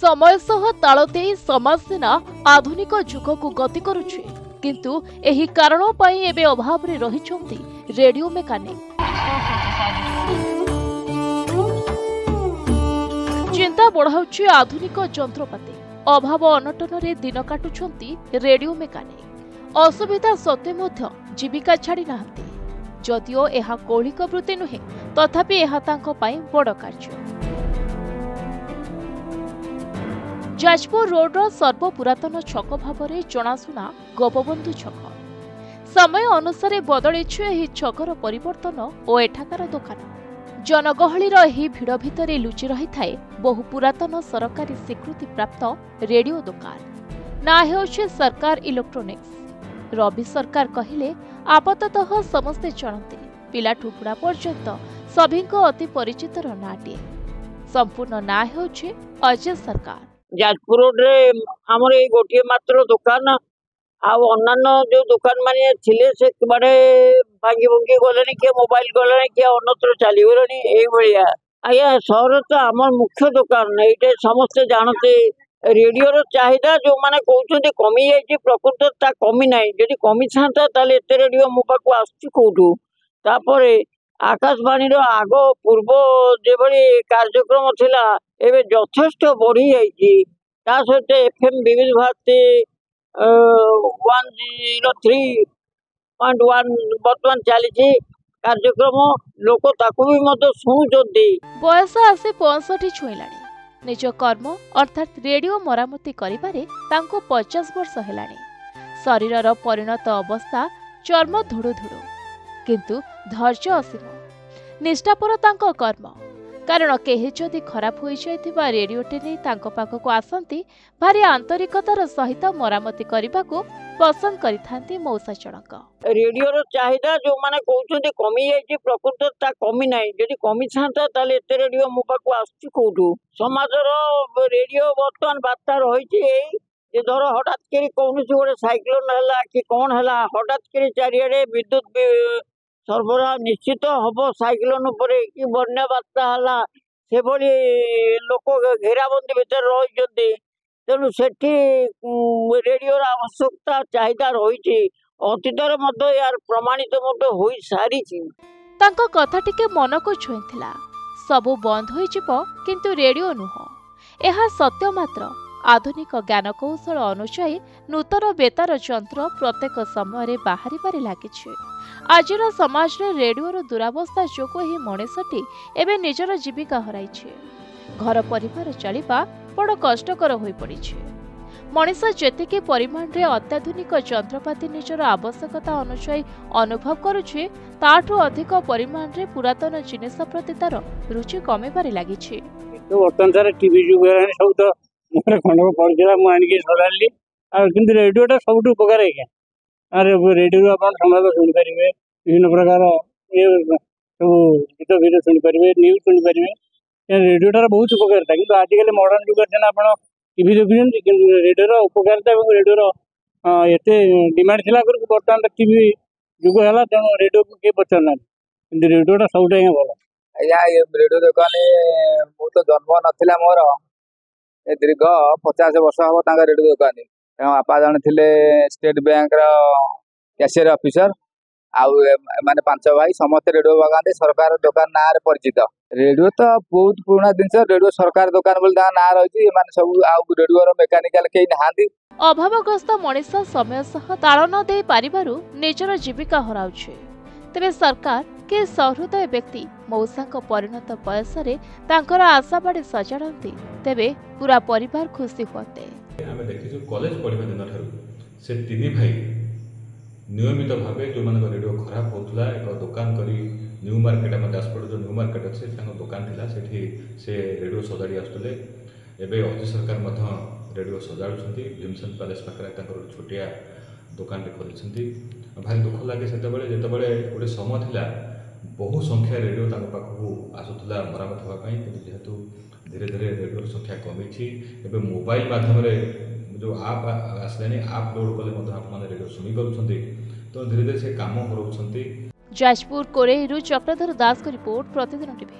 समय सह ताल देई समाजसेना आधुनिक जुग को गति करुछि, किंतु एही कारणों पई एबे अभाव रे रहिछंती रेडियो मेकानिक। चिंता बढ़ाउछि आधुनिक जंत्रपाति, अभाव अनटन रे दिन काटुछंती रेडियो मेकानिक। असुविधा सत्वे मध्य जीविका छाड़ी नाहंती। जदिओ एहा कौलिक वृत्ति नुहे, तथापि एहा तांको पई बड़ कार्य। जाजपुर रोडर सर्वपुरातन छक भाव में जनाशुना गोपबंधु छक। समय अनुसार बदलिछु एही छकर परिवर्तन और एठाकार दोकान। जनगहलीर एही भिड़ भितरे लुचि रही थाए बहु पुरातन सरकारी स्वीकृति प्राप्त रेडियो दोकान। ना हेउछि सरकार इलेक्ट्रोनिक्स। रवि सरकार कहिले आपाततः समस्ते जानते, पिलाठू बुढ़ा पर्यंत सभीको अति परिचितर नाटिए। संपूर्ण ना हेउछि अजय सरकार। जाजपुर रोड रे हमर ए गोटिए मात्र दुकान अन्य जो दुकान माने थिले से बारे भांगी भुंगी गले के मोबाइल गले के अन्यत्र चली गले एई भलिया। आया शहर तो हमर मुख्य दुकान एटे समस्त जानते। रेडियो रो चाहिदा जो माने कहउछन्ती कमी जाइछि, प्रकृत ता कमी नाही। जदि कमी छांता ताले एते रेडियो मो पाकु आछि कोठू। तापरे आकाशवाणी रो आगो पूर्व जेभली कार्यक्रम थिला एबे यथेष्ट बढ़ी जाइछि। ता सहित एफएम विविध भारती 103.1 वर्तमान चली कार्यक्रम लोक ताकू भी मत शुणुचंती। बयस आसे 65 छुईलाणी। निज कर्म अर्थात रेडियो मरामती करिबारे तांको 50 वर्ष हेलाणी। शरीरर परिणत अवस्था चर्म धुड़ु धुड़ु, किंतु धैर्य असीम। निष्ठापर तांको कर्म। कारण केही जदि खराब हो जाइथिबा रेडियोटे नै तांको पाखको आसंती भारी आंतरिकतार सहित मरामती करबाको पसंद करिथांती मौसा चणक। रेडियो रो चाहिदा जो माने कहउछन्ती कमी जाइछि, प्रकृत ता कमी नाही। जदि कमी छांता ताले एते रेडियो मो पाकु आछि कोठू। समाजर रेडियो वर्तमान बार्ता रहिछि एई जे धर हठात के कोनोसी गोटे साइक्लोन हला कि कोन हला, हठात के चारियाडे विद्युत सरबराह निश्चित हम साइक्लोन उपरे कि बन्या बार्ता हला से भली लोक घेराबंदी भीतर रही। तेणु सेठी रेडियो आवश्यकता चाहिदा रही। अतीतर मध्य यार प्रमाणित मध्य हो सारी। तांको कथा टिके मन को छुईथिला। सबु बंद होई जिवो किंतु रेडियो नुह। एहा सत्य मात्र। आधुनिक ज्ञान कौशल अनुसार नूतन बेतार यंत्र प्रत्येक समय बाहरी बारी लागिछि। आजिर समाज रे रेडियोर दुरावस्था जोगु ही मनीषटी एबे निजर जीविका हराइछि। घर परिवार चलिबा बड़ कष्टकर होई पड़िछि। मनीष जेतिकी परिमाण रे अत्याधुनिक यंत्रपाति निजर आवश्यकता अनुसार अनुभव करुछि, ताठू अधिक परिमाण रे पुरातन जिनिस प्रति तार रुचि कमेबारे लागिछि। वर्तमान सारा टीवी जुग हेलानी सब तो मोर खंडक पड़िला मु आनिके सलाली किंतु रेडियोटा सबुठ उपकार है। अरे रेडियो आप संवाद शुणी पारे, विभिन्न प्रकार ये सब गीत भीत शुणी पारे, न्यूज शुणी पारे। रेडियोटार बहुत उपकारिता कि आजिकल मॉडर्न जुग जन आप टीवी देखुं कि रेडियो उपकारिता और रेडियोर एत डिमांड थी बर्तमान टीवी जुग है। तेणु रेडियो को किए पचारना कि रेडियोटा सब भल। आज्ञा रेडियो दुकान मु तो जन्म नाला मोर दीर्घ 50 वर्ष हम रेडियो दुकान। बापा जन थे स्टेट बैंक कैशियर ऑफिसर आने 5 भाई समस्त रेडियो बगाते सरकार दुकान ना परिचित। रेडियो तो बहुत पुराना जिनस रेडियो सरकार दुकान बोली ना रही सब रेडियो मेकानिकल कहीं नहांती। अभावग्रस्त मनीष समय सह ताल न दे पारिबारु निजर जीविका हराउछि। तेबे सरकार के सहृदय व्यक्ति मौसा परिणत बयस तांकर आशाबाड़ी सजाड़ती तेबे पूरा परिवार खुशी होते। आम देखी कॉलेज पढ़ा दिन ठार से 3 भाई नियमित भाव जो मान रेडियो खराब होता एक दुकान करी न्यू मार्केट आम जाजपुर जो न्यू मार्केट अच्छे दुकान थी से रेडियो सजाड़ी आसुले। एवं अजय सरकार रेडियो सजाड़ुंट भीमसेन पैलेस पाखे छोटिया दुकान खोली। भारी दुख लगे से गोटे समय था बहु संख्या रेडियो पाखक आसूला मरामत होगापी, जेहेतु धीरे धीरे रेडियो संख्या कमी मोबाइल माध्यम जो आप आसलानी आप लोड कले आप रेडियो शुणी पार्टी। तो धीरे धीरे से काम कर। जाजपुर कोरेईरू चक्रधर दास को रिपोर्ट, प्रतिदिन टीवी।